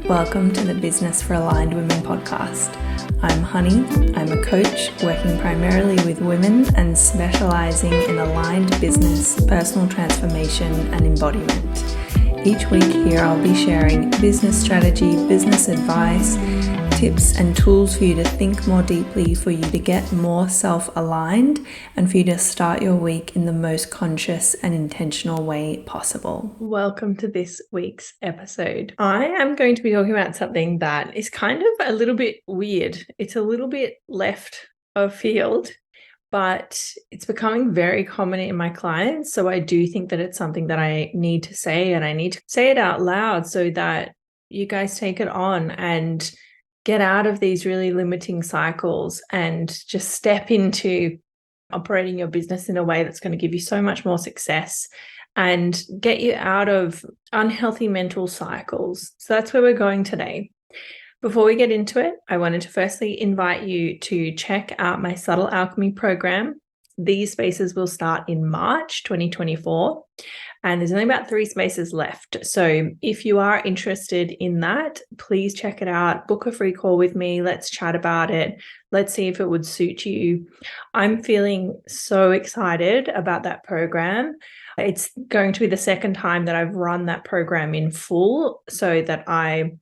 Welcome to the Business for Aligned Women podcast. I'm Honey. I'm a coach working primarily with women and specializing in aligned business, personal transformation, and embodiment. Each week here I'll be sharing business strategy, business advice, tips and tools for you to think more deeply, for you to get more self-aligned, and for you to start your week in the most conscious and intentional way possible. Welcome to this week's episode. I am going to be talking about something that is kind of a little bit weird. It's a little bit left of field, but it's becoming very common in my clients. So I do think that it's something that I need to say, and I need to say it out loud so that you guys take it on and get out of these really limiting cycles and just step into operating your business in a way that's going to give you so much more success and get you out of unhealthy mental cycles. So that's where we're going today. Before we get into it, I wanted to firstly invite you to check out my Subtle Alchemy program. These spaces will start in March 2024, and there's only about 3 spaces left. So if you are interested in that, please check it out. Book a free call with me. Let's chat about it. Let's see if it would suit you. I'm feeling so excited about that program. It's going to be the second time that I've run that program in full, so that I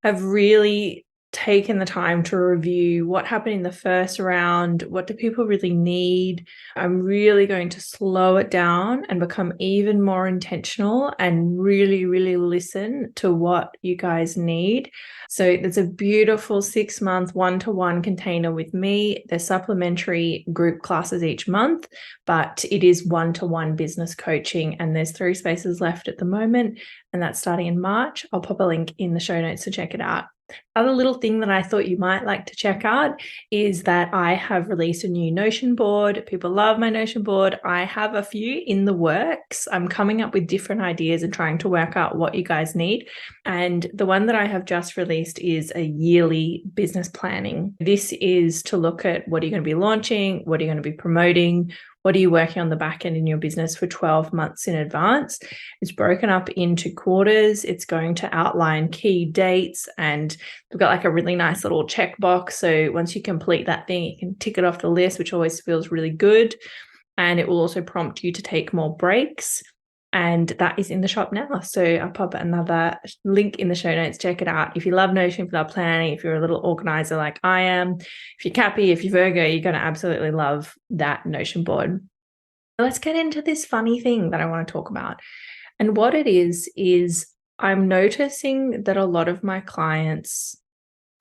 have really taken the time to review what happened in the first round. What do people really need? I'm really going to slow it down and become even more intentional and really, really listen to what you guys need. So there's a beautiful 6-month one-to-one container with me. There's supplementary group classes each month, but it is one-to-one business coaching, and there's 3 spaces left at the moment, and that's starting in March. I'll pop a link in the show notes to check it out. Other little thing that I thought you might like to check out is that I have released a new Notion board. People love my Notion board. I have a few in the works. I'm coming up with different ideas and trying to work out what you guys need. And the one that I have just released is a yearly business planning. This is to look at what are you going to be launching, what are you going to be promoting, what are you working on the back end in your business for 12 months in advance. It's broken up into quarters. It's going to outline key dates, and we've got like a really nice little checkbox. So once you complete that thing, you can tick it off the list, which always feels really good. And it will also prompt you to take more breaks. And that is in the shop now. So I'll pop another link in the show notes. Check it out. If you love Notion, if you love planning, if you're a little organizer like I am, if you're Cappy, if you're Virgo, you're going to absolutely love that Notion board. Let's get into this funny thing that I want to talk about. And what it is I'm noticing that a lot of my clients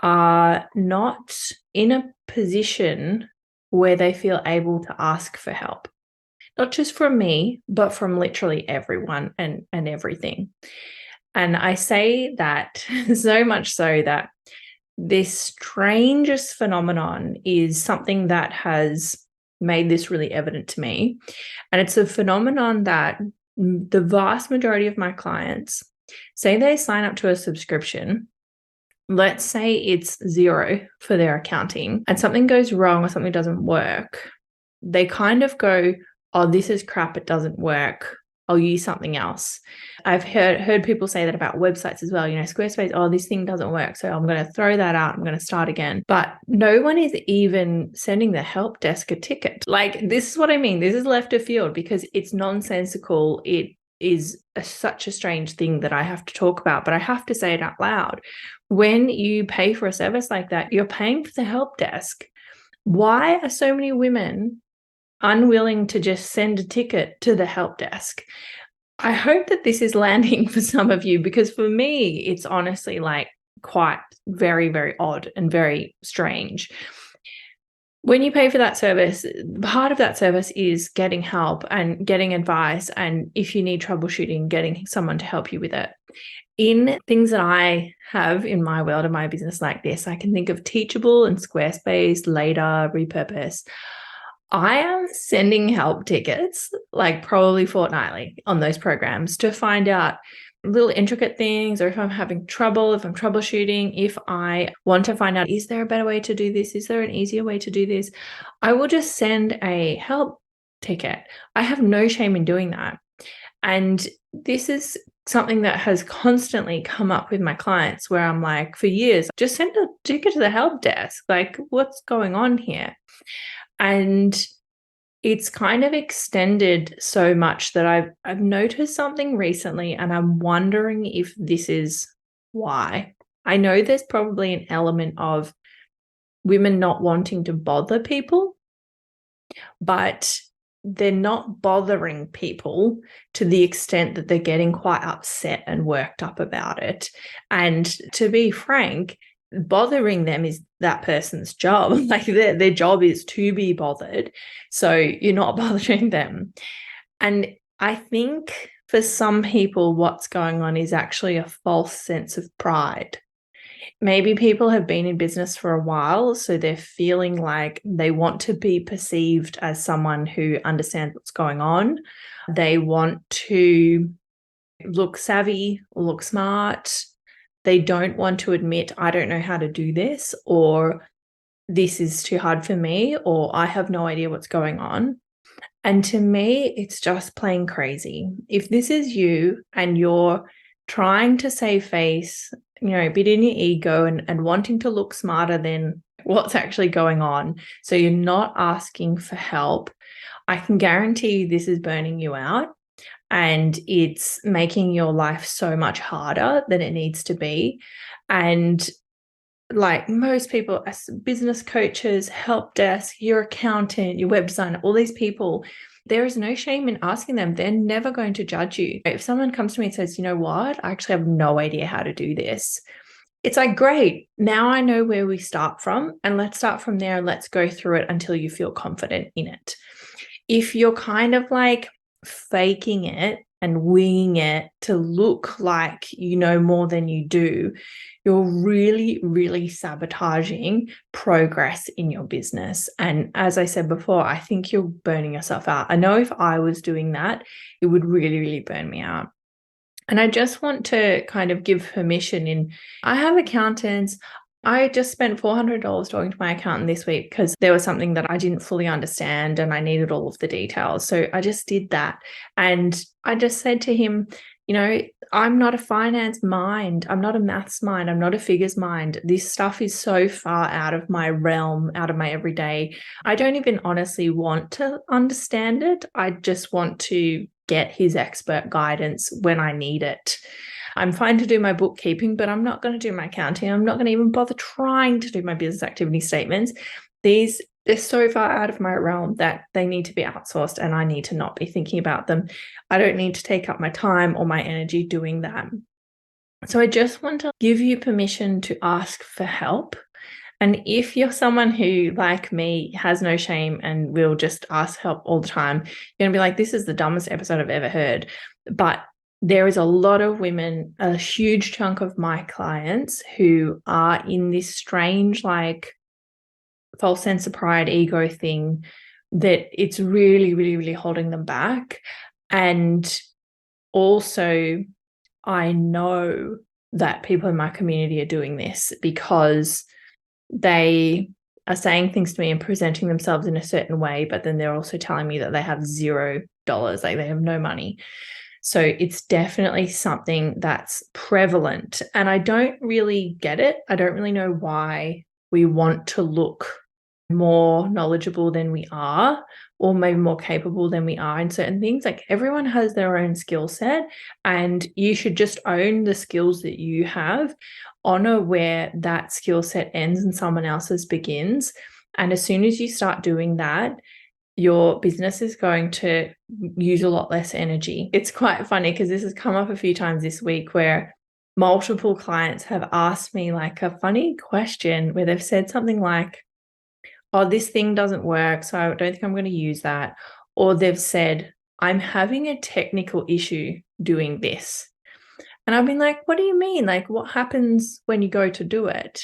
are not in a position where they feel able to ask for help. Not just from me, but from literally everyone and everything. And I say that so much so that this strangest phenomenon is something that has made this really evident to me. And it's a phenomenon that the vast majority of my clients, say they sign up to a subscription, let's say it's $0 for their accounting, and something goes wrong or something doesn't work, they kind of go, oh, this is crap, it doesn't work, I'll use something else. I've heard people say that about websites as well. Squarespace, oh, this thing doesn't work, so I'm going to throw that out, I'm going to start again. But no one is even sending the help desk a ticket. Like, this is what I mean. This is left of field because it's nonsensical. It is such a strange thing that I have to talk about, but I have to say it out loud. When you pay for a service like that, you're paying for the help desk. Why are so many women unwilling to just send a ticket to the help desk? I hope that this is landing for some of you, because for me, it's honestly like quite very, very odd and very strange. When you pay for that service, part of that service is getting help and getting advice, and if you need troubleshooting, getting someone to help you with it. In things that I have in my world of my business like this, I can think of Teachable and Squarespace, Later, Repurpose. I am sending help tickets like probably fortnightly on those programs to find out little intricate things, or if I'm having trouble, if I'm troubleshooting, if I want to find out, is there a better way to do this? Is there an easier way to do this? I will just send a help ticket. I have no shame in doing that. And this is something that has constantly come up with my clients where I'm like, for years, just send a ticket to the help desk. Like, what's going on here? And it's kind of extended so much that I've noticed something recently, and I'm wondering if this is why. I know there's probably an element of women not wanting to bother people, but they're not bothering people to the extent that they're getting quite upset and worked up about it. And to be frank, bothering them is that person's job. Like their job is to be bothered. So you're not bothering them. And I think for some people, what's going on is actually a false sense of pride. Maybe people have been in business for a while, so they're feeling like they want to be perceived as someone who understands what's going on. They want to look savvy, look smart. They don't want to admit, I don't know how to do this, or this is too hard for me, or I have no idea what's going on. And to me, it's just plain crazy. If this is you and you're trying to save face, a bit in your ego and wanting to look smarter than what's actually going on, so you're not asking for help, I can guarantee you this is burning you out and it's making your life so much harder than it needs to be. And like most people, as business coaches, help desk, your accountant, your web designer, all these people, there is no shame in asking them. They're never going to judge you. If someone comes to me and says, you know what, I actually have no idea how to do this, it's like, great, now I know where we start from, and let's start from there and let's go through it until you feel confident in it. If you're kind of like faking it and winging it to look like you know more than you do, you're really, really sabotaging progress in your business. And as I said before, I think you're burning yourself out. I know if I was doing that, it would really, really burn me out. And I just want to kind of give permission I have accountants. I just spent $400 talking to my accountant this week because there was something that I didn't fully understand and I needed all of the details. So I just did that. And I just said to him, I'm not a finance mind. I'm not a maths mind. I'm not a figures mind. This stuff is so far out of my realm, out of my everyday. I don't even honestly want to understand it. I just want to get his expert guidance when I need it. I'm fine to do my bookkeeping, but I'm not going to do my accounting. I'm not going to even bother trying to do my business activity statements. They're so far out of my realm that they need to be outsourced and I need to not be thinking about them. I don't need to take up my time or my energy doing that. So I just want to give you permission to ask for help. And if you're someone who, like me, has no shame and will just ask help all the time, you're going to be like, this is the dumbest episode I've ever heard. But there is a lot of women, a huge chunk of my clients who are in this strange, like, false sense of pride, ego thing that it's really, really, really holding them back. And also, I know that people in my community are doing this because they are saying things to me and presenting themselves in a certain way, but then they're also telling me that they have $0, like they have no money. So it's definitely something that's prevalent. And I don't really get it. I don't really know why we want to look more knowledgeable than we are, or maybe more capable than we are in certain things. Like everyone has their own skill set, and you should just own the skills that you have, honor where that skill set ends and someone else's begins. And as soon as you start doing that, your business is going to use a lot less energy. It's quite funny because this has come up a few times this week where multiple clients have asked me like a funny question where they've said something like, oh, this thing doesn't work, so I don't think I'm going to use that. Or they've said, I'm having a technical issue doing this. And I've been like, what do you mean? Like, what happens when you go to do it?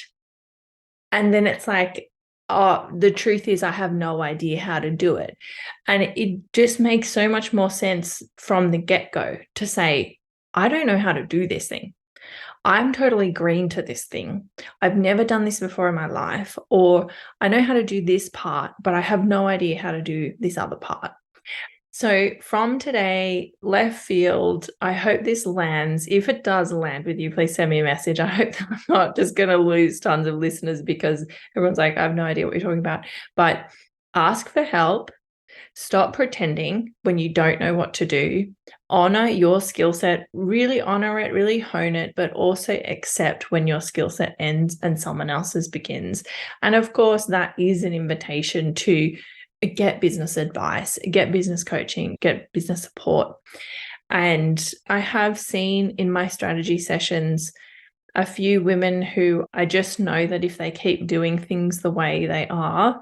And then it's like, oh, the truth is I have no idea how to do it. And it just makes so much more sense from the get-go to say, I don't know how to do this thing. I'm totally green to this thing. I've never done this before in my life, or I know how to do this part, but I have no idea how to do this other part. So from today, left field, I hope this lands. If it does land with you, please send me a message. I hope that I'm not just going to lose tons of listeners because everyone's like, I have no idea what you're talking about. But ask for help. Stop pretending when you don't know what to do. Honor your skill set, really honor it, really hone it, but also accept when your skill set ends and someone else's begins. And of course, that is an invitation to get business advice, get business coaching, get business support. And I have seen in my strategy sessions a few women who I just know that if they keep doing things the way they are,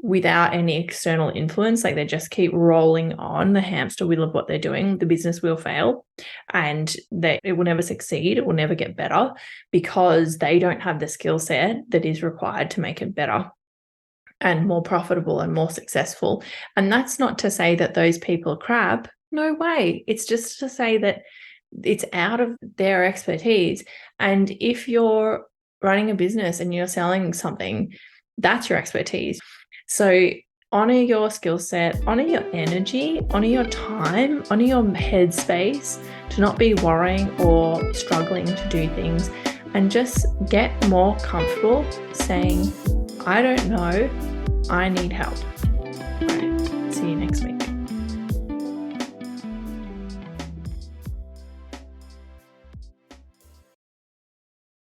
without any external influence, like they just keep rolling on the hamster wheel of what they're doing, the business will fail and it will never succeed. It will never get better because they don't have the skill set that is required to make it better and more profitable and more successful. And that's not to say that those people are crap. No way. It's just to say that it's out of their expertise. And if you're running a business and you're selling something, that's your expertise. So honor your skill set, honor your energy, honor your time, honor your headspace to not be worrying or struggling to do things, and just get more comfortable saying, I don't know, I need help.